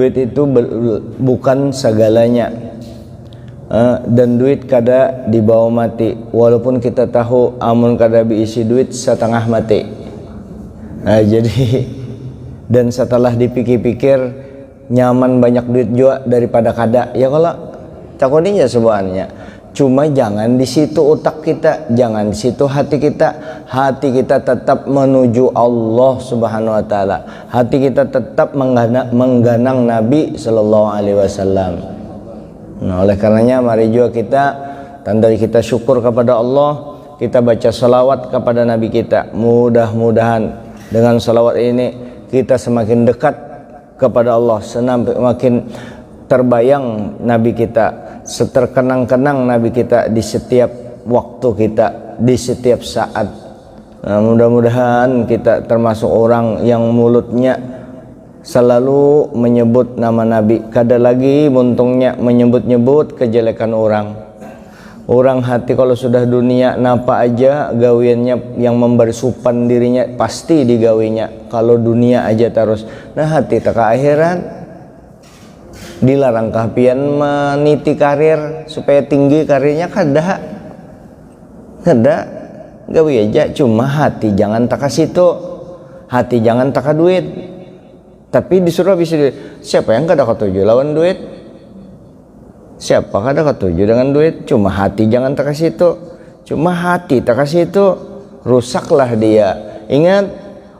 duit itu bukan segalanya. Dan duit kada dibawa mati, walaupun kita tahu amun kada diisi duit setengah mati. Jadi dan setelah dipikir-pikir nyaman banyak duit juga daripada kada. Ya kalau takutnya sebenarnya. Cuma jangan di situ otak kita, jangan di situ hati kita. Hati kita tetap menuju Allah Subhanahu wa taala. Hati kita tetap mengganang Nabi sallallahu alaihi wasallam. Nah, oleh karenanya mari juga kita tandai kita syukur kepada Allah, kita baca salawat kepada Nabi kita. Mudah-mudahan dengan salawat ini kita semakin dekat kepada Allah, semakin terbayang Nabi kita, seterkenang-kenang Nabi kita di setiap waktu kita, di setiap saat. Nah, mudah-mudahan kita termasuk orang yang mulutnya selalu menyebut nama Nabi, kada lagi buntungnya menyebut-nyebut kejelekan orang. Orang hati kalau sudah dunia napa aja gawiannya yang memberi supan dirinya pasti digawinya. Kalau dunia aja terus, nah hati tak ke akhirat. Dilarang kahpian meniti karir supaya tinggi karirnya, kada gawi aja, cuma hati jangan tak kasih itu, hati jangan tak duit. Tapi disuruh bisa siapa yang kada ketuju lawan duit? Siapa kada ketuju dengan duit? Cuma hati jangan tak kasih itu. Cuma hati tak kasih itu, rusaklah dia. Ingat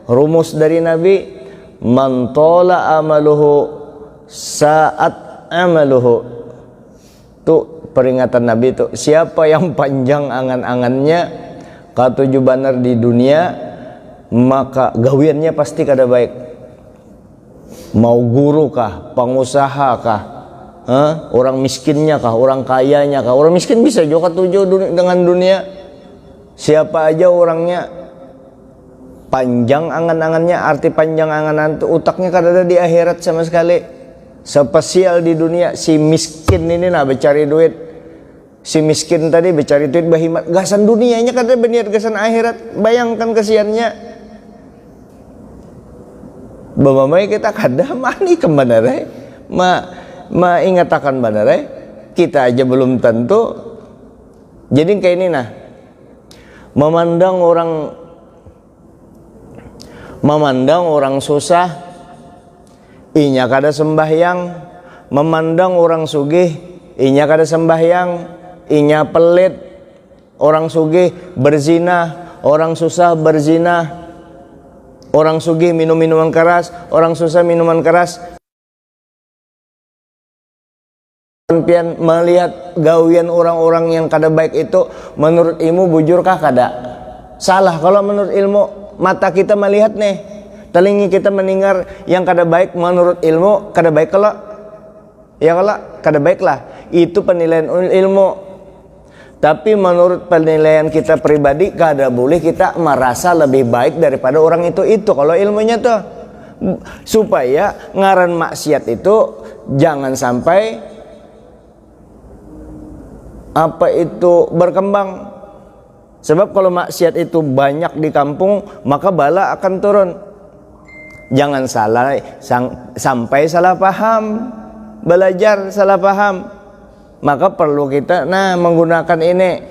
rumus dari Nabi, man tola amaluhu saat amaluhu. Tuh peringatan Nabi itu, siapa yang panjang angan-angannya ketuju banar di dunia, maka gawiannya pasti kada baik. Mau guru kah, pengusaha kah, orang miskinnya kah, orang kayanya kah. Orang miskin bisa juga ketuju dengan dunia. Siapa aja orangnya panjang angan-angannya, arti panjang angan-angan itu otaknya kada ada di akhirat sama sekali. Spesial di dunia. Si miskin ini nah bercari duit, si miskin tadi bercari duit bahimat, gasan dunianya kada berniat gasan akhirat. Bayangkan kesiannya. Bamamai kita kada mani kemana ingatakan benar kita aja belum tentu. Jadi kayak ini nah, memandang orang susah inya kada sembahyang, memandang orang sugih inya kada sembahyang, inya pelit. Orang sugih berzina, orang susah berzina. Orang sugih minum minuman keras, orang susah minuman keras. Pian melihat gawian orang-orang yang kada baik itu, menurut ilmu bujurkah kada? Salah. Kalau menurut ilmu, mata kita melihat nih, telinga kita mendengar yang kada baik, menurut ilmu kada baik. Kalau ya kalau kada baiklah, itu penilaian ilmu. Tapi menurut penilaian kita pribadi, kada boleh kita merasa lebih baik daripada orang itu. Kalau ilmunya tuh, supaya ngaran maksiat itu jangan sampai apa itu berkembang. Sebab kalau maksiat itu banyak di kampung, maka bala akan turun. Jangan sampai salah paham, belajar salah paham. Maka perlu kita menggunakan ini,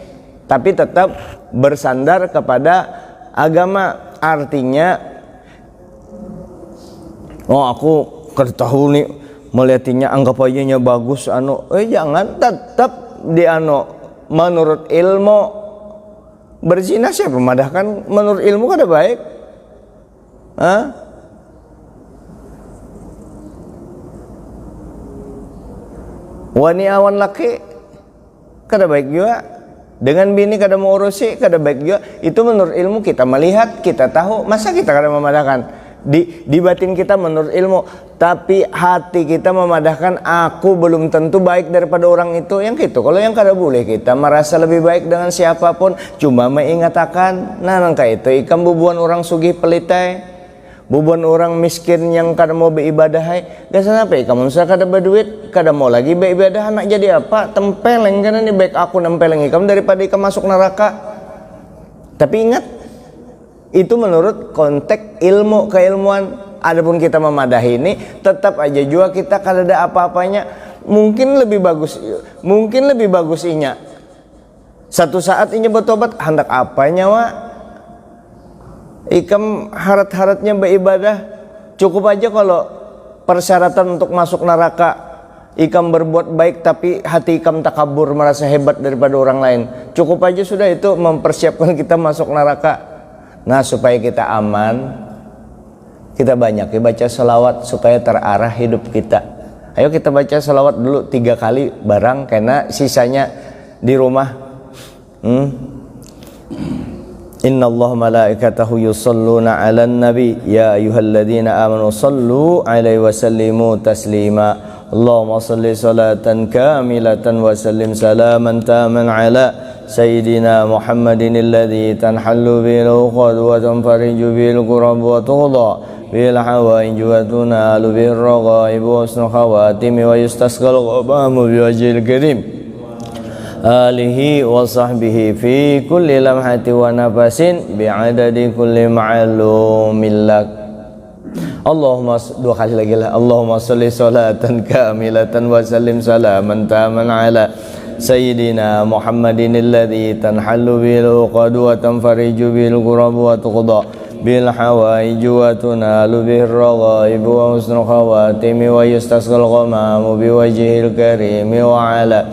tapi tetap bersandar kepada agama. Artinya, oh aku ketahui nih melihatnya anggap aja bagus jangan, tetap di menurut ilmu. Berzina siapa memadahkan menurut ilmu kada baik? Wani awan laki kada baik juga, dengan bini kada mau urusi kada baik juga. Itu menurut ilmu kita melihat, kita tahu, masa kita kada memadahkan? Di batin kita menurut ilmu, tapi hati kita memadahkan aku belum tentu baik daripada orang itu. Yang gitu. Kalau yang kada boleh kita merasa lebih baik dengan siapapun, cuma mengatakan nangka itu ikam bubuan orang sugih pelitai, bubuan orang miskin yang kada mau beribadah. Gasan apa kamu usah kada berduit, kada mau lagi beribadah, nak jadi apa? Tempeleng kan ini baik aku nempeleng ikam daripada ikam masuk neraka. Tapi ingat, itu menurut konteks ilmu keilmuan. adapun kita memadahi ini, tetap aja juga kita kada ada apa-apanya. Mungkin lebih bagus inya. Satu saat inya bertobat, hendak apanya wa? Ikam harat-haratnya beribadah. Cukup aja kalau persyaratan untuk masuk neraka, ikam berbuat baik tapi hati ikam takabur, merasa hebat daripada orang lain. Cukup aja sudah itu mempersiapkan kita masuk neraka. Nah, supaya kita aman, kita banyak baca selawat supaya terarah hidup kita. Ayo kita baca selawat dulu 3 kali barang, karena sisanya di rumah. Inna Allah malaikatahu yusalluna ala nabi ya ayyuhalladzina amanu sallu alaihi wa sallimu taslima. Allahumma salli salatan kamilatan wa sallim salaman taman ala sayyidina Muhammadin alladhi tanhallu bil uqad wa tanfariju bil qurab wa tughda bil hawaij wa tunalu bir raghaib wa husnul khawatim wa yustasqal ghabamu bi wajhil karim alihi wa sahbihi fi kulli lamhati wa nafasin bi'adadi kulli ma'lumin lak. Allahumma, 2 kali lagi lah. Allahumma salli salatan kamilatan wa sallim salaman taman ala sayyidina Muhammadin alladhi tanhallu bil uqad wa tanfariju bil qurab wa tuqda bil hawaij wa tunalu bir raghaib wa husnul khawatim wa yustasqal ghamamu bi wajhil karim wa ala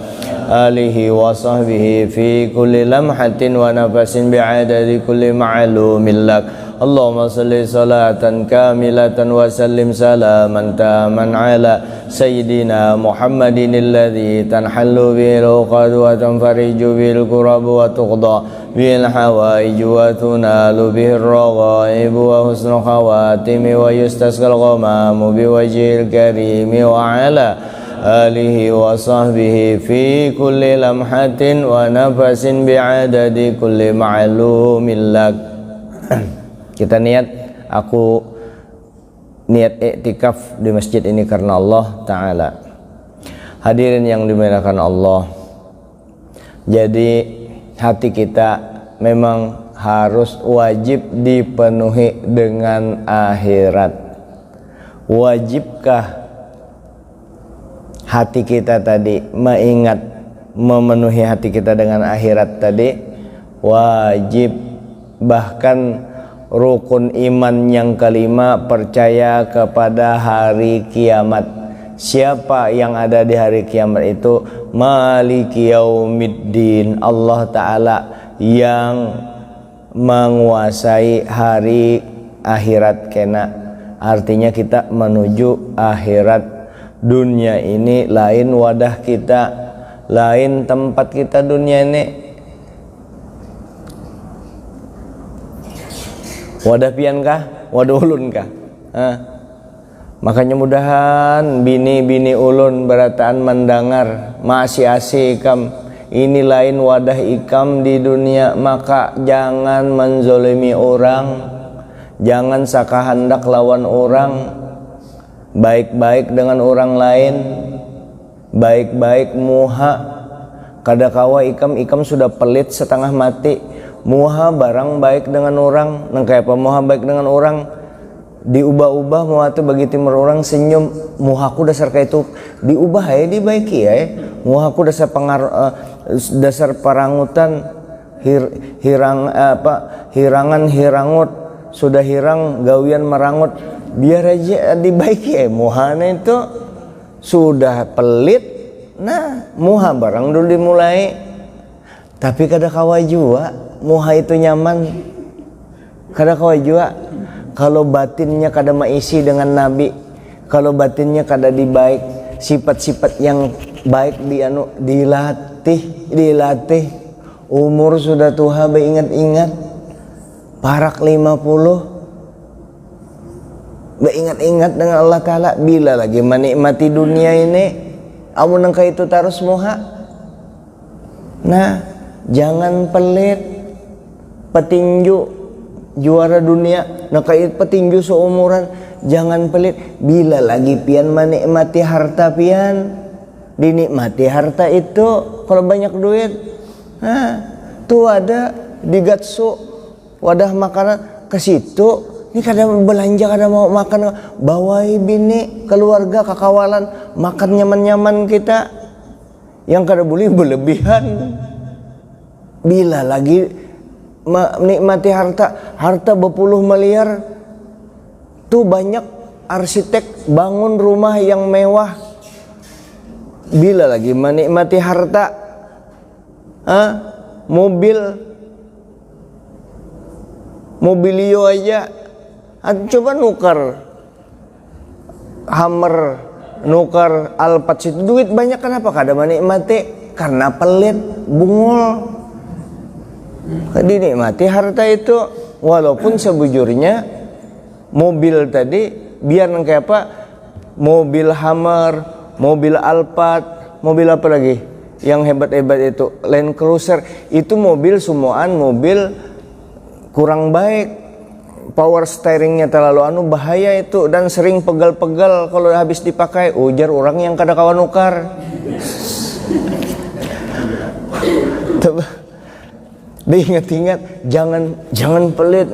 alihi wa sahbihi fi kulli lamhatin wa nafasin bi'adadi kulli ma'lumin lak. Allahumma salli salatan kamilatan wa sallim salaman taman ala sayyidina Muhammadin alladhi tanhallu bil uqad wa tanfariju bil qurab wa tuqda bil hawaij wa tunalu bir raghaib wa husnul khawatim wa yustasqal ghamamu bi wajhil karim wa ala alihi wa sahbihi fi kulli lamhatin wa nafasin bi'adadi kulli ma'lumin lak. Kita niat, aku niat iktikaf di masjid ini karena Allah Ta'ala. Hadirin yang dimuliakan Allah, jadi hati kita memang harus wajib dipenuhi dengan akhirat. Wajibkah hati kita tadi mengingat, memenuhi hati kita dengan akhirat tadi? Wajib. Bahkan rukun iman yang kelima, percaya kepada hari kiamat. Siapa yang ada di hari kiamat itu? Maliki yaumiddin, Allah Ta'ala yang menguasai hari akhirat kena. Artinya kita menuju akhirat. Dunia ini lain wadah kita, lain tempat kita dunia ini. Wadah pian kah? Wadah ulun kah? Makanya mudahan bini-bini ulun berataan mendengar masih asik ikam. Ini lain wadah ikam di dunia, maka jangan menzolimi orang, jangan sakahandak lawan orang. Baik-baik dengan orang lain, baik-baik muha. Kadakawa ikam sudah pelit setengah mati, muha barang baik dengan orang. Nang kaya apa muha baik dengan orang, diubah-ubah muha tu bagi timur orang senyum. Muhaku dasar kayak itu diubah ya, dibaiki ya. Muhaku dasar dasar parangutan, hirangan hirangut, sudah hirang gawian merangut. Biar aja dibaiki muhana itu sudah pelit. Nah, muha barang dulu dimulai. Tapi kada kawa jua muha itu nyaman. Kada kawa jua kalau batinnya kada maisi dengan Nabi, kalau batinnya kada dibaik, sifat-sifat yang baik dilatih. Umur sudah tua ingat-ingat, parak 50, ingat-ingat dengan Allah Ta'ala. Bila lagi menikmati dunia ini, amun nangka itu terus muha. Nah, jangan pelit. Petinju juara dunia, nangka itu petinju seumuran, jangan pelit. Bila lagi pian menikmati harta pian, dinikmati harta itu. Kalau banyak duit, tuh ada di Gatsu wadah makanan ke situ. Ini kadang belanja, kadang mau makan, bawai bini, keluarga, kakawalan, makan nyaman-nyaman kita. Yang kadang boleh berlebihan. Bila lagi menikmati harta berpuluh miliar, tuh banyak arsitek bangun rumah yang mewah. Bila lagi menikmati harta, mobilio aja, coba nukar Hummer, nukar Alphard, situ duit banyak. Kenapa kada menikmati? Karena pelit, bungul. Dinikmati harta itu, walaupun sebujurnya mobil tadi biar kayak apa, mobil Hummer, mobil Alphard, mobil apa lagi yang hebat-hebat itu, Land Cruiser, itu mobil semuaan mobil kurang baik, power steeringnya terlalu bahaya itu, dan sering pegal-pegal kalau habis dipakai. Ujar orang yang kada kawan nukar. Diingat-ingat, jangan pelit,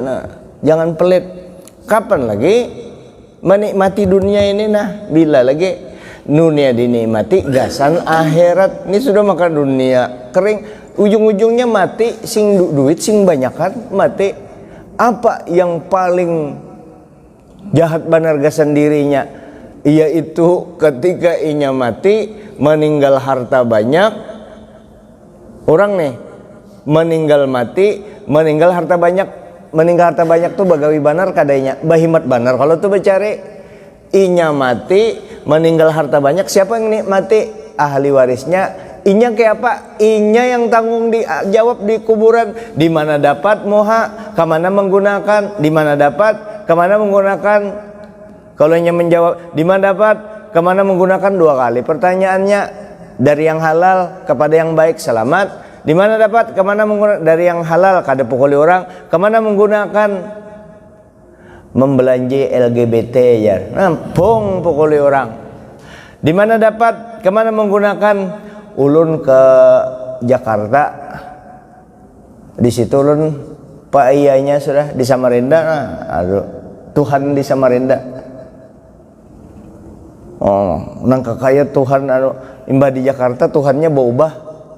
jangan pelit. Kapan lagi menikmati dunia ini, bila lagi dunia dinikmati, gasan akhirat. Ini sudah makan dunia kering, ujung-ujungnya mati, sing duit sing banyakan mati. Apa yang paling jahat benar gasan dirinya, yaitu ketika inya mati, meninggal harta banyak. Orang nih meninggal mati, meninggal harta banyak. Meninggal harta banyak tuh bagawi banar kadanya, bahimat banar. Kalau tuh becari inya mati, meninggal harta banyak, siapa yang nikmati? Ahli warisnya. Inya kayak apa? Inya yang tanggung jawab di kuburan. Di mana dapat moha, kemana menggunakan? Di mana dapat, kemana menggunakan? Kalau inya menjawab di mana dapat, kemana menggunakan, 2 kali pertanyaannya. Dari yang halal kepada yang baik, selamat. Di mana dapat, kemana menggunakan? Dari yang halal, kada pukuli orang, kemana menggunakan? Membelanji LGBT ya, nampung pukuli orang. Di mana dapat, kemana menggunakan? Ulun ke Jakarta, di situ ulun pak iyanya sudah di Samarinda. Aduh, Tuhan di Samarinda. Nang kakaya Tuhan imbah di Jakarta, Tuhannya berubah.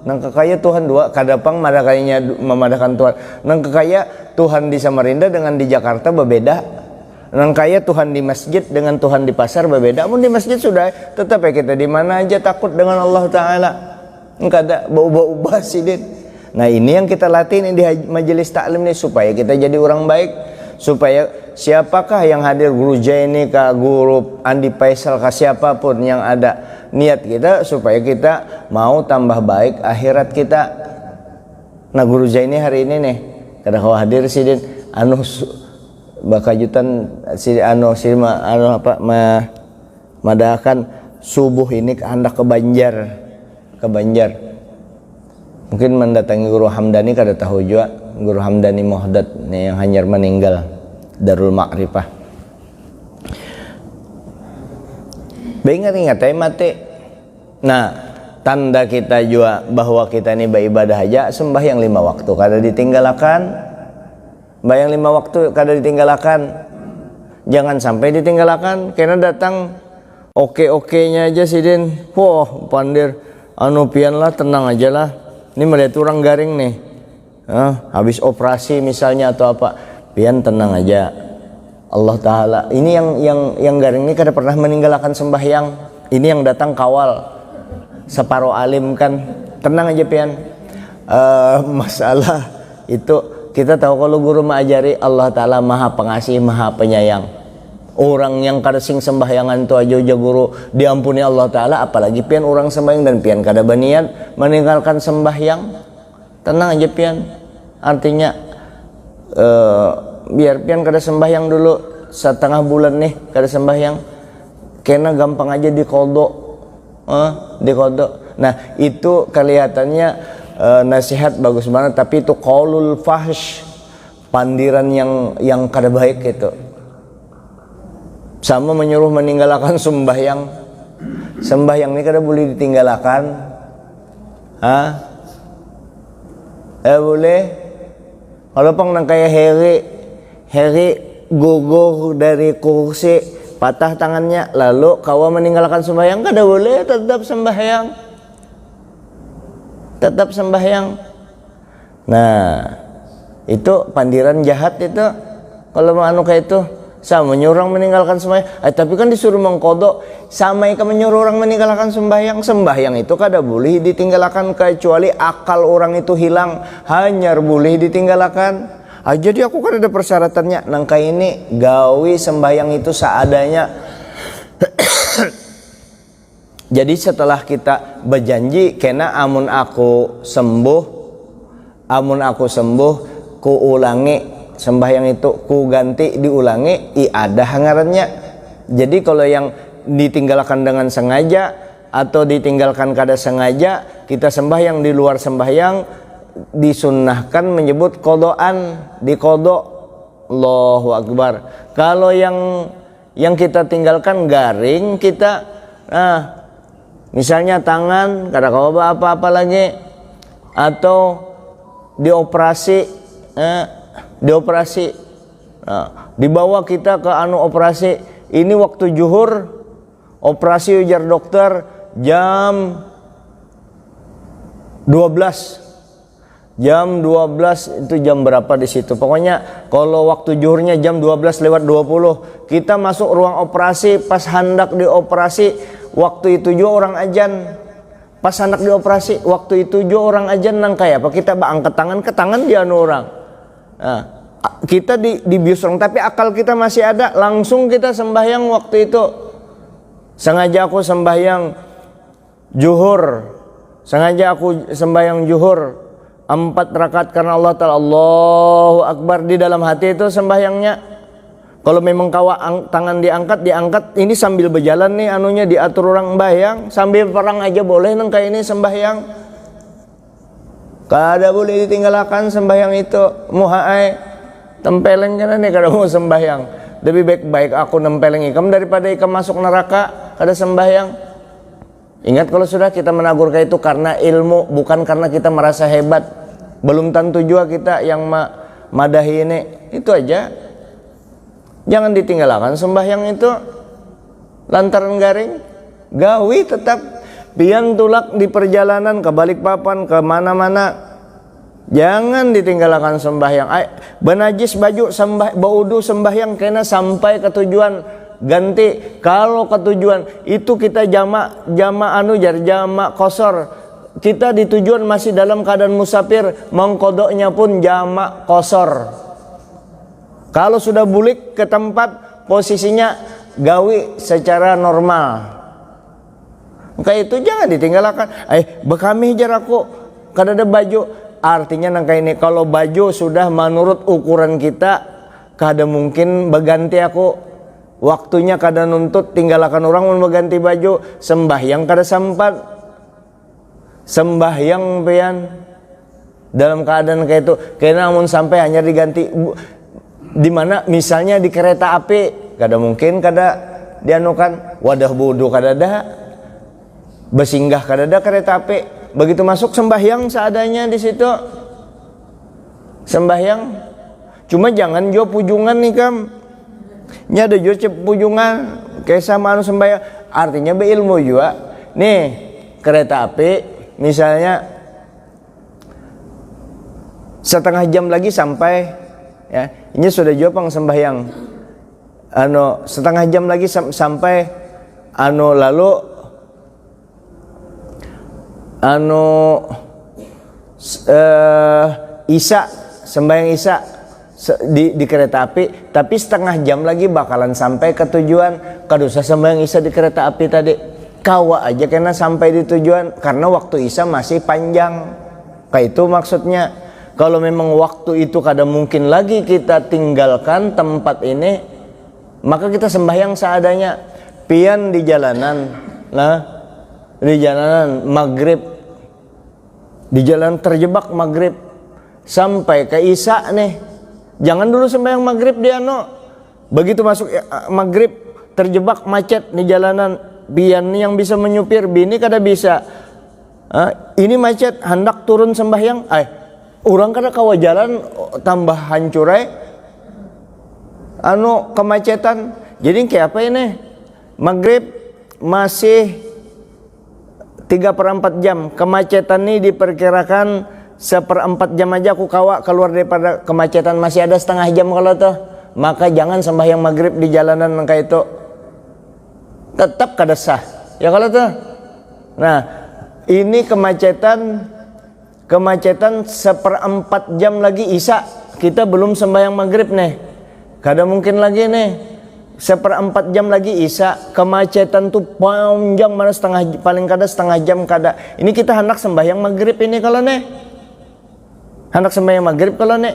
Nang kakaya Tuhan dua, kadapang madakainya memadakan Tuhan. Nang kakaya Tuhan di Samarinda dengan di Jakarta berbeda. Nang kaya Tuhan di masjid dengan Tuhan di pasar berbeda. Mun di masjid sudah, tetap ya kita di mana aja takut dengan Allah Taala. Enggak ada bau-bau sidin. Nah, ini yang kita latih di majelis taklim nih, supaya kita jadi orang baik. Supaya siapakah yang hadir, guru Jaini kah, guru Andi Faisal kah, siapapun yang ada, niat kita supaya kita mau tambah baik akhirat kita. Nah, guru Jaini hari ini nih kada kau hadir sidin bakajutan si madakan subuh ini hendak ke Banjar. Mungkin mendatangi Guru Hamdani, kada tahu juga Guru Hamdani Mohdad nih yang hanyar meninggal, Darul Ma'rifah. Ingat mati. Nah, tanda kita juga bahwa kita ini beribadah aja, sembahyang 5 waktu kada ditinggalkan. Bayang 5 waktu kada ditinggalkan. Jangan sampai ditinggalkan karena datang oke-okenya aja sidin. Wah, pandir pian lah, tenang aja lah. Ini melihat orang garing nih. Habis operasi misalnya atau apa, pian tenang aja. Allah Taala. Ini yang garing ini kada pernah meninggalkan sembahyang. Ini yang datang kawal. Separuh alim kan. Tenang aja pian. Masalah itu kita tahu kalau guru mengajari Allah Ta'ala maha pengasih, maha penyayang. Orang yang kada sing sembahyangan tu aja guru diampuni Allah Ta'ala, apalagi pian orang sembahyang dan pian kada berniat meninggalkan sembahyang. Tenang aja pian. Artinya biar pian kada sembahyang dulu setengah bulan nih, kada sembahyang. Kena gampang aja dikodok. Dikodok. Nah, itu kelihatannya nasihat bagus banget, tapi itu qaulul fahsh, pandiran yang kada baik itu. Sama menyuruh meninggalkan sembahyang. Sembahyang ini kada boleh ditinggalkan. Boleh. Kalau pang nang kaya Heri guguh dari kursi, patah tangannya, lalu kau meninggalkan sembahyang, kada boleh, tetap sembahyang. Tetap sembahyang. Nah, itu pandiran jahat itu. Kalau mau anu kayak itu, sama menyuruh orang meninggalkan sembahyang. Tapi kan disuruh mengkodok, sama ikan menyuruh orang meninggalkan sembahyang. Sembahyang itu kada boleh ditinggalkan kecuali akal orang itu hilang, hanya boleh ditinggalkan. Jadi aku kan ada persyaratannya. Nangka ini gawi sembahyang itu seadanya. Jadi setelah kita berjanji, kena amun aku sembuh, ku ulangi sembahyang itu, ku ganti diulangi, ada hangarannya. Jadi kalau yang ditinggalkan dengan sengaja atau ditinggalkan kada sengaja, kita sembahyang di luar sembahyang, disunnahkan menyebut kodoan, dikodok. Allahu Akbar. Kalau yang kita tinggalkan garing, kita misalnya tangan kada kau apa-apa lagi, atau dioperasi, dibawa kita ke operasi. Ini waktu zuhur, operasi ujar dokter jam 12. Jam 12 itu jam berapa di situ? Pokoknya kalau waktu zuhurnya jam 12:20, kita masuk ruang operasi. Pas hendak dioperasi, waktu itu juga orang ajan. Pas hendak dioperasi, waktu itu juga orang ajan, nang kayak apa kita angkat tangan ke tangan dia orang. Nah, kita dibius orang, tapi akal kita masih ada. Langsung kita sembahyang waktu itu. Sengaja aku sembahyang zuhur, sengaja aku sembahyang zuhur 4 rakaat karena Allah Ta'ala, Allahu Akbar, di dalam hati itu sembahyangnya. Kalau memang tangan diangkat, ini sambil berjalan nih anunya, diatur orang sembahyang, sambil perang aja boleh nang kayak ini sembahyang. Kada boleh ditinggalkan sembahyang itu. Muhaai tempeleng kan nih kada mau sembahyang. Lebih baik aku nempeleng ikam daripada ikam masuk neraka kada sembahyang. Ingat, kalau sudah kita menagur kayak itu karena ilmu, bukan karena kita merasa hebat. Belum tentu juga kita yang madahi ini. Itu aja. Jangan ditinggalkan sembahyang itu lantaran garing. Gawi tetap. Pian tulak di perjalanan ke Balikpapan, ke mana-mana, jangan ditinggalkan sembahyang. Benajis baju baudu sembahyang kena sampai ke tujuan. Ganti. Kalau ke tujuan itu kita jamak kosor, kita di tujuan masih dalam keadaan musafir, mengkodoknya pun jamak kosor. Kalau sudah bulik ke tempat, posisinya gawi secara normal. Maka itu jangan ditinggalkan. Bekami jar aku kada ada baju. Artinya nangka ini, kalau baju sudah menurut ukuran kita, kada mungkin berganti aku. Waktunya kada nuntut, tinggalkan orang mau ganti baju. Sembahyang kada sempat. Sembahyang pian dalam keadaan kayak itu, kena namun sampai hanya diganti. Di mana misalnya di kereta api, kada mungkin kada dianukan, wadah bodoh kada ada, bersinggah kada ada kereta api. Begitu masuk sembahyang seadanya di situ. Sembahyang. Cuma jangan juga pujungan nih kam. Nya ada juga pujungan kayak sama anu sembahyang. Artinya berilmu juga. Nih kereta api misalnya setengah jam lagi sampai, ya ini sudah juga pang sembahyang. Setengah jam lagi sampai lalu Isya, sembahyang Isya di kereta api, tapi setengah jam lagi bakalan sampai ke tujuan. Kada usah sembahyang Isya di kereta api tadi, kawa aja kena sampai di tujuan, karena waktu Isya masih panjang. Kayak itu maksudnya. Kalau memang waktu itu kada mungkin lagi kita tinggalkan tempat ini, maka kita sembahyang seadanya. Pian di jalanan, di jalanan maghrib, di jalan terjebak maghrib sampai ke Isya nih, jangan dulu sembahyang maghrib dia begitu masuk maghrib terjebak macet di jalanan, pian yang bisa menyupir, bini kada bisa, ini macet hendak turun sembahyang, orang kada kawa jalan tambah hancur kemacetan. Jadi kayak apa ini? Maghrib masih 3/4 jam. Kemacetan ini diperkirakan 1/4 jam aja aku kawa keluar daripada kemacetan, masih ada setengah jam kalau tuh. Maka jangan sembahyang maghrib di jalanan kayak itu. Tetap kada sah. Ya kalau tuh. Nah, ini kemacetan 1/4 jam lagi isya. Kita belum sembahyang maghrib nih. Kada mungkin lagi nih. 1/4 jam lagi isya. Kemacetan tuh panjang, mana paling kada setengah jam kada. Ini kita hendak sembahyang maghrib ini kalau nih. Hendak sembahyang maghrib kalau nih.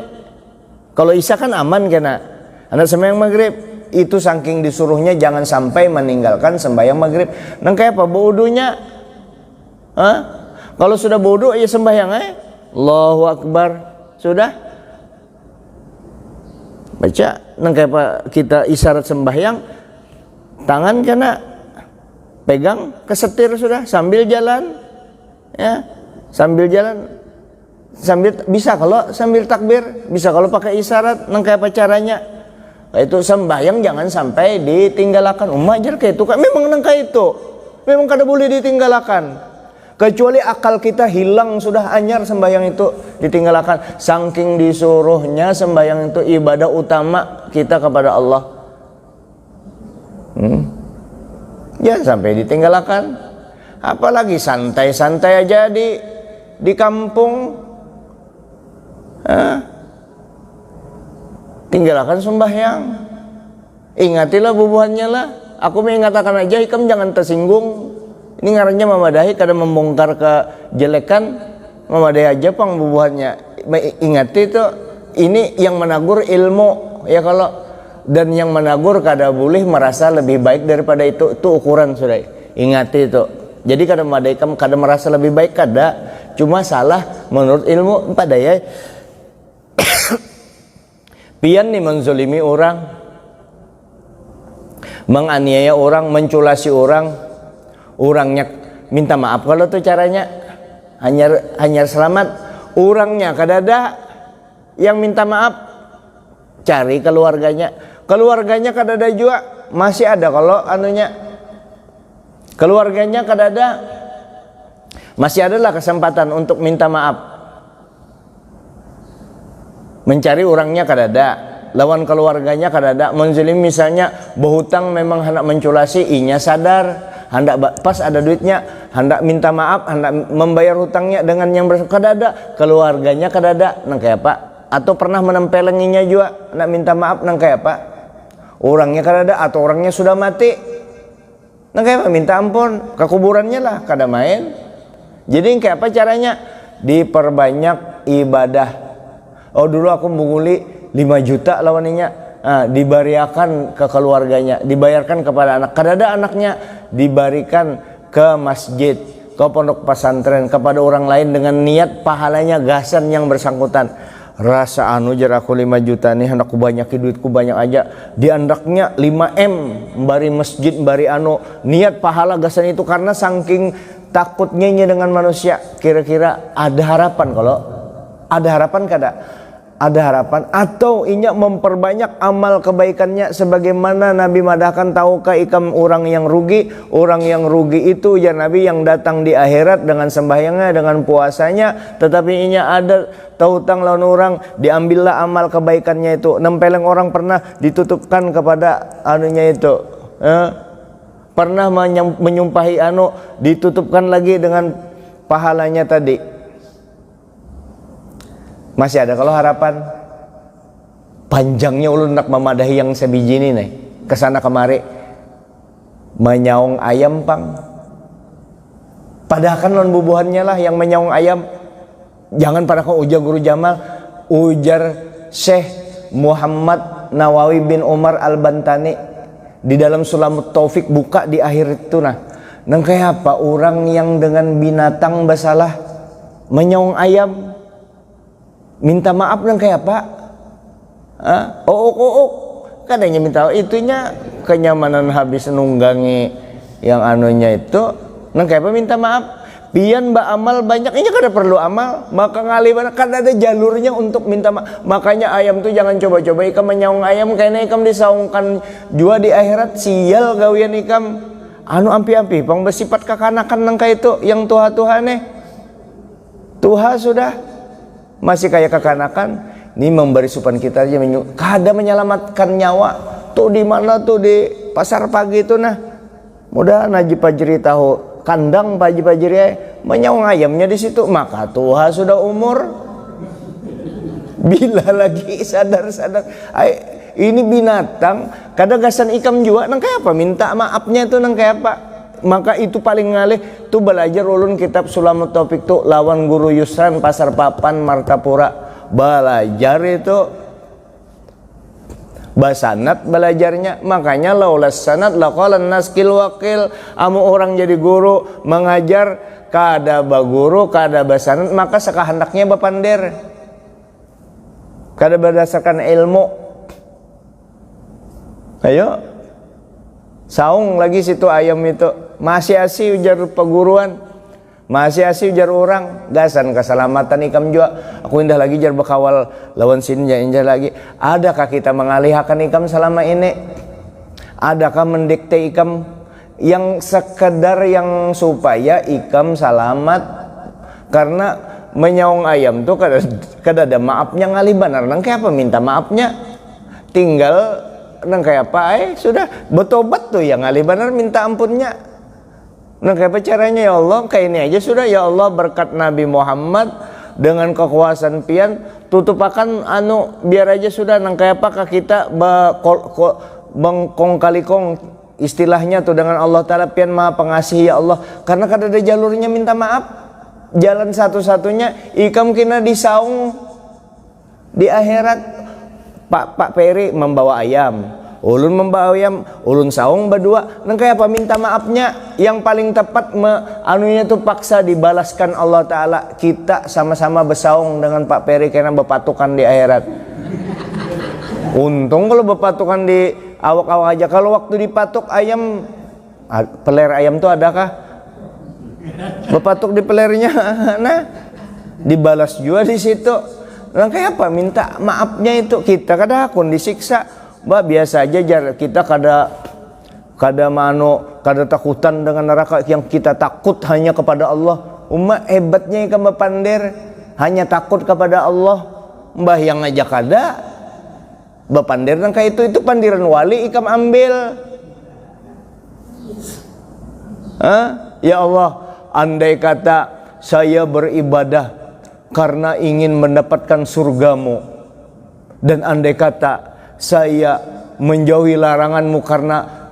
Kalau isya kan aman kena. Hendak sembahyang maghrib. Itu saking disuruhnya jangan sampai meninggalkan sembahyang maghrib. Nang kayak apa wudunya? Kalau sudah wudu ya sembahyang Allahu Akbar. Sudah baca nang kayak apa kita isyarat sembahyang, tangan kena pegang ke setir sudah sambil jalan, ya sambil jalan, sambil bisa kalau sambil takbir, bisa kalau pakai isyarat. Nang kayak apa caranya? Itu sembahyang jangan sampai ditinggalkan. Ajar kayak itu kan memang nang kayak itu memang kada boleh ditinggalkan. Kecuali akal kita hilang sudah anyar sembahyang itu ditinggalkan. Saking disuruhnya sembahyang itu ibadah utama kita kepada Allah. Jangan sampai ditinggalkan. Apalagi santai-santai aja di kampung. Tinggalkan sembahyang. Ingatilah bubuhannya lah. Aku mengatakan aja ikam jangan tersinggung. Ini ngarannya memadahi, kadang membongkar kejelekan, memadahi aja pang bubuhannya. Ingat itu, ini yang menagur ilmu, ya kalau dan yang menagur kada boleh merasa lebih baik daripada itu ukuran sudah. Ingat itu. Jadi kadang memadahi kada merasa lebih baik kada, cuma salah menurut ilmu padaya. Pian nih menzolimi orang, menganiaya orang, menculasi orang. Orangnya minta maaf kalau tuh caranya hanya selamat. Orangnya kadada yang minta maaf, cari keluarganya kadada juga masih ada. Kalau keluarganya kadada masih adalah kesempatan untuk minta maaf. Mencari orangnya kadada, lawan keluarganya kadada. Menzalim misalnya berhutang memang hendak menculasi, inya sadar hendak pas ada duitnya, hendak minta maaf, hendak membayar hutangnya dengan yang kadada, keluarganya kadada, nang kayak apa? Atau pernah menempelenginya juga, hendak minta maaf, nang kayak apa? Orangnya kadada atau orangnya sudah mati, nang kayak apa? Minta ampun, ke kuburannya lah, kada main. Jadi kayak apa caranya? Diperbanyak ibadah. Oh dulu aku menguli 5 juta lawaninya. Dibariakan ke keluarganya, dibayarkan kepada anak, kadada anaknya dibarikan ke masjid, ke pondok pesantren, kepada orang lain dengan niat pahalanya gasan yang bersangkutan. Rasa jar aku 5 juta nih hendak ku banyaki duitku banyak aja, diandaknya 5M bari masjid bari niat pahala gasan itu karena saking takutnya dengan manusia. Kira-kira ada harapan? Kalau ada harapan kada? Ada harapan atau inya memperbanyak amal kebaikannya sebagaimana Nabi madahkan. Tahukah ikam orang yang rugi itu ya Nabi yang datang di akhirat dengan sembahyangnya, dengan puasanya, tetapi inya ada tautang lawan orang, diambillah amal kebaikannya itu. Nempeleng orang pernah ditutupkan kepada anunya itu, pernah menyumpahi ditutupkan lagi dengan pahalanya tadi. Masih ada kalau harapan. Panjangnya ulun nak memadahi yang sebiji ini nih, kesana kemari menyaung ayam pang. Padahal kan non bubuhannya lah yang menyaung ayam. Jangan pada kau ujar Guru Jamal, ujar Syekh Muhammad Nawawi bin Umar Al-Bantani di dalam Sulamut Taufik buka di akhir itu nang kayak apa orang yang dengan binatang basalah menyaung ayam. Minta maaf nang kayak apa? Kadangnya minta itunya kenyamanan habis nunggangi yang anunya itu nang kayak apa minta maaf. pian ba amal banyak ini kada perlu amal, maka ngali mana kan ada jalurnya untuk minta makanya ayam tuh jangan coba-coba ikam menyaung ayam karena ikam disaungkan jua di akhirat sial gawian ikam anu ampi-ampi pang bersifat kekanakan nangka itu yang tuha-tuhane tuha sudah masih kayak kekanakan. Ini memberi supan kita aja kada menyelamatkan nyawa tuh di mana tuh di pasar pagi itu nah mudah naji pajeri tahu kandang pagi-pagi menyaung ayamnya di situ maka tuha sudah umur bila lagi sadar-sadar ini binatang kadang gasan ikam juga nang kayak apa minta maafnya itu nang kayak apa maka itu paling ngalih tuh belajar ulun kitab Sulamut Taufik tuh lawan Guru Yusran Pasar Papan Martapura belajar itu basanat belajarnya makanya laulas sanat laqalan naskil wakil amu orang jadi guru mengajar kada baguru kada basanat maka sakahandaknya bapander kada berdasarkan ilmu ayo saung lagi situ ayam itu masih asih ujar peguruan masih asih ujar orang gasan keselamatan ikam juga aku indah lagi jar bekawal lawan sini indah lagi adakah kita mengalihkan ikam selama ini adakah mendikte ikam yang sekedar yang supaya ikam selamat karena menyaung ayam tuh kada ada maafnya ngali benar nang kayak apa minta maafnya tinggal nang kayak apa sudah bertobat tuh yang ngali benar minta ampunnya. Nah kayak apa caranya ya Allah kayak ini aja sudah ya Allah berkat Nabi Muhammad dengan kekuasaan pian tutupakan anu biar aja sudah nang kayak apa kita bengkong kalikong istilahnya tuh dengan Allah Ta'ala pian maha pengasih ya Allah karena kada ada jalurnya minta maaf jalan satu-satunya ikam kena disaung di akhirat Pak Peri membawa ayam ulun membawa ayam, ulun saung berdua nang kayak apa minta maafnya yang paling tepat anunya tuh paksa dibalaskan Allah Ta'ala kita sama-sama bersaung dengan Pak Peri karena berpatukan di akhirat untung kalau berpatukan di awak-awak aja kalau waktu dipatuk ayam peler ayam tuh adakah berpatuk di pelernya nah dibalas juga di situ nang kayak apa minta maafnya itu kita kada akun disiksa Mbak biasa aja jar kita kada takutan dengan neraka yang kita takut hanya kepada Allah umat hebatnya ikam bapander hanya takut kepada Allah mbah yang ngajak kada bapander nang kayak itu pandiran wali ikam ambil ya Allah andai kata saya beribadah karena ingin mendapatkan surgamu dan andai kata saya menjauhi laranganmu karena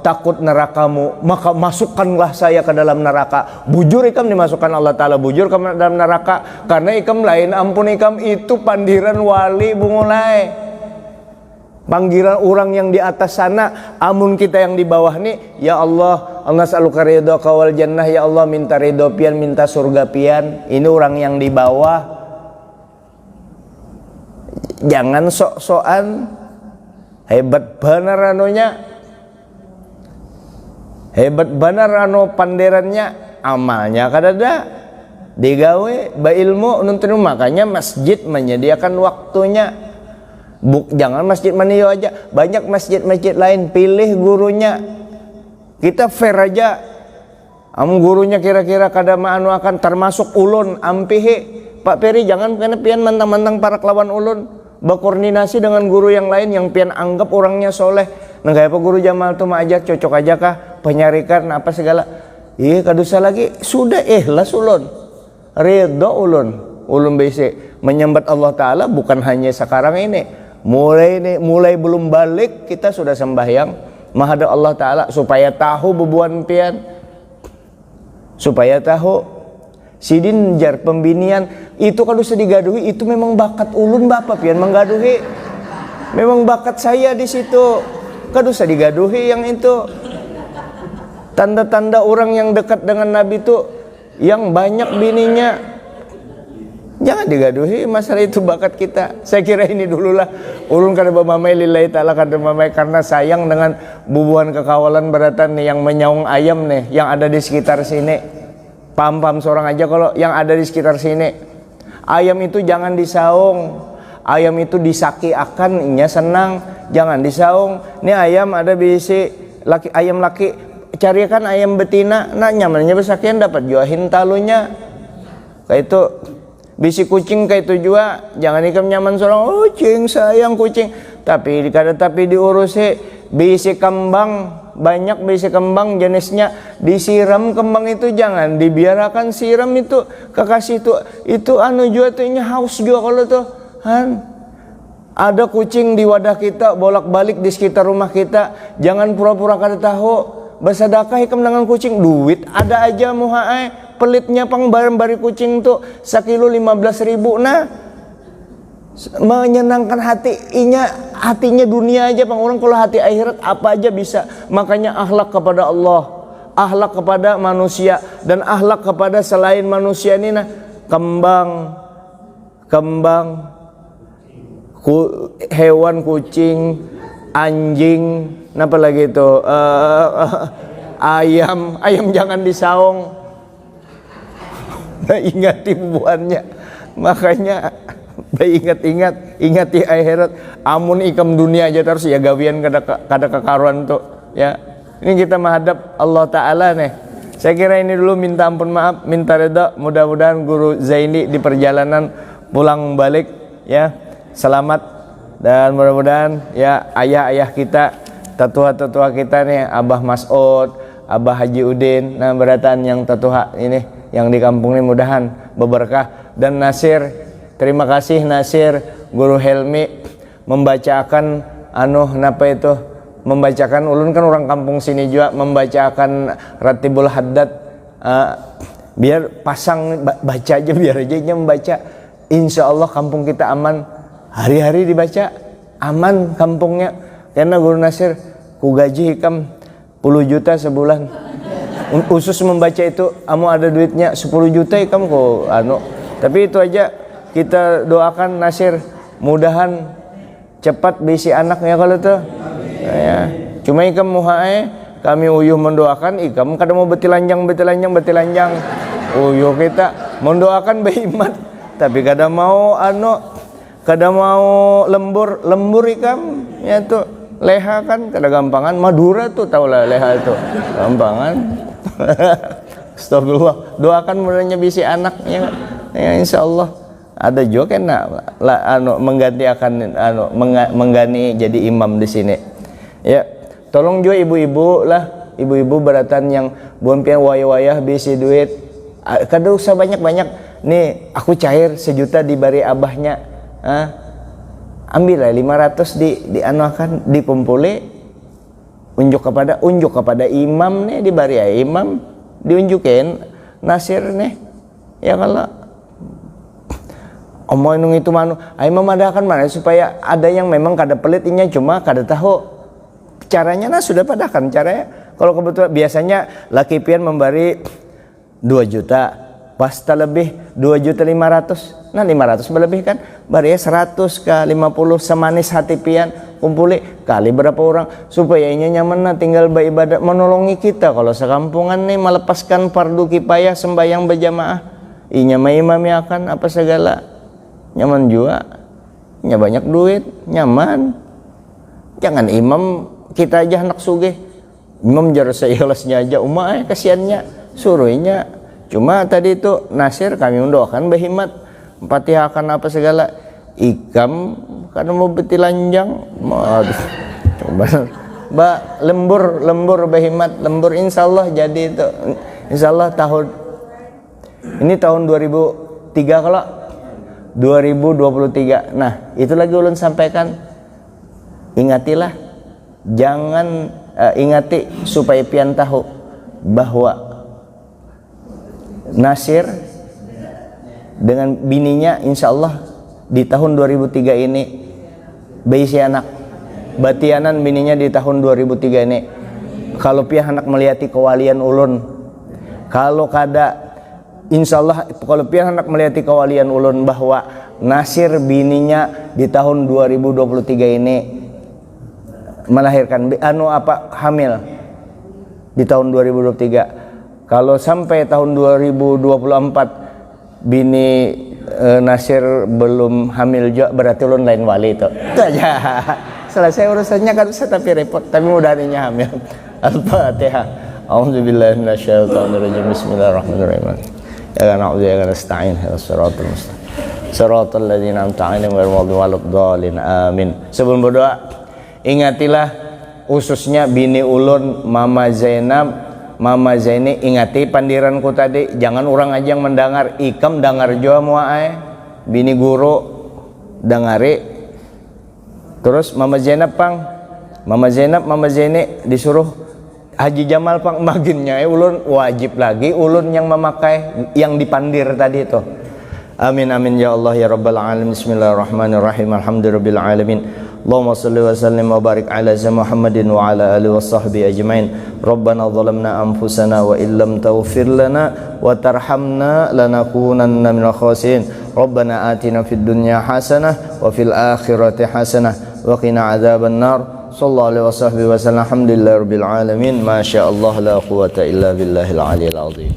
takut nerakamu maka masukkanlah saya ke dalam neraka bujur ikam dimasukkan Allah Ta'ala bujur ke dalam neraka karena ikam lain ampun ikam itu pandiran wali bungulai panggilan orang yang di atas sana amun kita yang di bawah nih ya Allah nas'aluka ridhaka wal jannah ya Allah minta ridho pian minta surga pian ini orang yang di bawah jangan sok-sokan hebat benar anunya hebat benar anu panderannya amalnya kadada digawe ba ilmu nuntun makanya masjid menyediakan waktunya jangan masjid manio aja banyak masjid-masjid lain pilih gurunya kita fair aja gurunya kira-kira kada anu akan termasuk ulun ampihi Pak Peri jangan kena pian mantang-mantang para kelawan ulun berkoordinasi dengan guru yang lain yang pian anggap orangnya soleh nah kayak apa guru Jamal tuh ajak cocok aja kah penyarikan apa segala kadusa lagi sudah ikhlas ulun ridho ulun basic menyembah Allah Ta'ala bukan hanya sekarang ini mulai belum balik kita sudah sembahyang menghadap Allah Ta'ala supaya tahu bebuan pian supaya tahu sidin jar pembinian itu kalau sedih gaduhi itu memang bakat ulun bapak pian menggaduhi memang bakat saya di situ kada usah digaduhi yang itu tanda-tanda orang yang dekat dengan Nabi itu yang banyak bininya jangan digaduhi masalah itu bakat kita saya kira ini dululah ulun kada bamamai lillahi ta'ala kada bamamai karena sayang dengan bubuhan kekawalan beratan nih yang menyaung ayam nih yang ada di sekitar sini Paham-paham seorang aja kalau yang ada di sekitar sini. Ayam itu jangan disaung. Ayam itu disaki akan, inya senang. Jangan disaung. Ini ayam ada bisi laki, ayam laki, carikan ayam betina. Nah nyamannya besakian dapat juahin talunya. Kayak itu bisi kucing kayak itu juga. Jangan ikam nyaman seorang, oh kucing sayang kucing. Tapi diurusi bisi kembang, banyak bisi kembang jenisnya, disiram kembang itu jangan dibiarkan siram itu kekasih itu anu juga tuh haus juga kalau tuh ada kucing di wadah kita bolak-balik di sekitar rumah kita, jangan pura-pura kada tahu bersedekah ikam dengan kucing, duit ada aja muhae pelitnya pang bari kucing tuh sekilo 15.000 nah menyenangkan hatinya dunia aja pang orang, kalau hati akhirat apa aja bisa. Makanya akhlak kepada Allah, akhlak kepada manusia, dan akhlak kepada selain manusia ini nah kembang hewan kucing, anjing, apa lagi itu ayam jangan disaung. Ingat buannya, makanya ingat di akhirat. Amun ikam dunia aja terus ya gawian kada kekaruan tuh ya. Ini kita menghadap Allah Ta'ala nih. Saya kira ini dulu, minta ampun maaf, minta reda. Mudah-mudahan Guru Zaini di perjalanan pulang balik ya selamat, dan mudah-mudahan ya ayah-ayah kita, tetua-tetua kita nih, Abah Mas'ud, Abah Haji Udin, nah beratan yang tetua ini yang di kampung ini mudahan berberkah. Dan Nasir, terima kasih Nasir, Guru Helmi membacakan membacakan ulun kan orang kampung sini juga, membacakan Ratibul Haddad, biar pasang baca aja, biar aja membaca. Insya Allah kampung kita aman, hari-hari dibaca aman kampungnya, karena Guru Nasir ku gaji ikam 10 juta sebulan khusus membaca itu. Amu ada duitnya 10 juta ikam ku tapi itu aja kita doakan Nasir, mudahan cepat bisi anaknya kalau tuh ya. Cuma ikam muhae kami uyuh mendoakan ikam kada mau betilanjang uyuh kita mendoakan behimat, tapi kada mau lembur ikam ya tuh. Leha kan kada gampangan, Madura tuh tau lah leha itu gampangan. Astagfirullah, doakan mudahnya bisi anaknya ya, insyaallah. Ada juga kan mengganti jadi imam di sini ya. Tolong juga ibu-ibu beratan yang buan pian wayah-wayah bisi duit, kada usah banyak-banyak nih, aku cair 1 juta dibari abahnya, ambillah 500 dianuakan, dikumpuli, unjuk kepada imam nih, dibari ya imam, diunjukin Nasir nih ya. Kalau omong itu ayo memadakan mana supaya ada yang memang kada pelitnya, cuma kada tahu caranya. Nah sudah padakan caranya. Kalau kebetulan biasanya laki pian memberi 2 juta, pasta lebih 2.500.000. Nah 500 berlebih kan, bari 100 ke 50 semanis hati pian, kumpuli kali berapa orang supaya ini nyaman, nah tinggal beribadah menolongi kita. Kalau sekampungan nih melepaskan fardu kifayah sembahyang berjamaah, inya imami akan apa segala nyaman juga, nya banyak duit nyaman. Jangan imam kita aja anak sugih, imam jarang seikhlasnya aja kasihannya suruhnya. Cuma tadi itu Nasir kami mendoakan behimat, Fatihahkan apa segala, ikam karena mau betilanjang, coba lembur behimat, lembur insyaallah jadi itu. Insyaallah tahun ini tahun 2003 kalau 2023. Nah itu lagi ulun sampaikan, ingatilah, jangan ingati supaya pian tahu bahwa Nasir dengan bininya insyaallah di tahun 2003 ini beisi anak batianan, bininya di tahun 2003 ini. Kalau pian anak melihati kewalian ulun, kalau kada insyaallah kalau pian anak melihati kewalian ulun bahwa Nasir bininya di tahun 2023 ini melahirkan hamil di tahun 2023, Kalau sampai tahun 2024 bini Nasir belum hamil juga, berarti ulun lain wali itu. Itu aja. Selesai urusannya kan bisa, tapi repot. Tapi mudah adanya hamil. Al-Fatihah. A'udzubillahi minasyaitonirrajim. Bismillahirrahmanirrahim. Ya na'udzu wa nasta'in. Shiratal mustaqim. Shiratal ladzina an'amta 'alaihim ghairil maghdubi 'alaihim. Amin. Sebelum berdoa, ingatilah khususnya bini ulun Mama Zainab, Mama Zaini, ingati pandiranku tadi, jangan orang aja yang mendengar, ikam dengar jua muae, bini guru dengari. Terus Mama Zainab pang, Mama Zainab, Mama Zaini disuruh Haji Jamal pang baginnya, ulun wajib lagi ulun yang memakai yang dipandir tadi itu. Amin amin ya Allah ya rabbal alamin. Bismillahirrahmanirrahim. Alhamdulillahirabbil alamin. Allahumma shalli wa sallim wa barik ala Muhammadin wa ala alihi wa sahbihi ajmain. Rabbana zalamna anfusana wa illam taghfir lana wa tarhamna lanakunanna minal khasirin. Rabbana atina fid dunya hasanah wa fil akhirati hasanah wa qina adzaban nar. Sallallahu alaihi wasahbihi wasallam. Alhamdulillahirabbil alamin. Ma syaa Allah la quwwata illa billahil aliyil azim.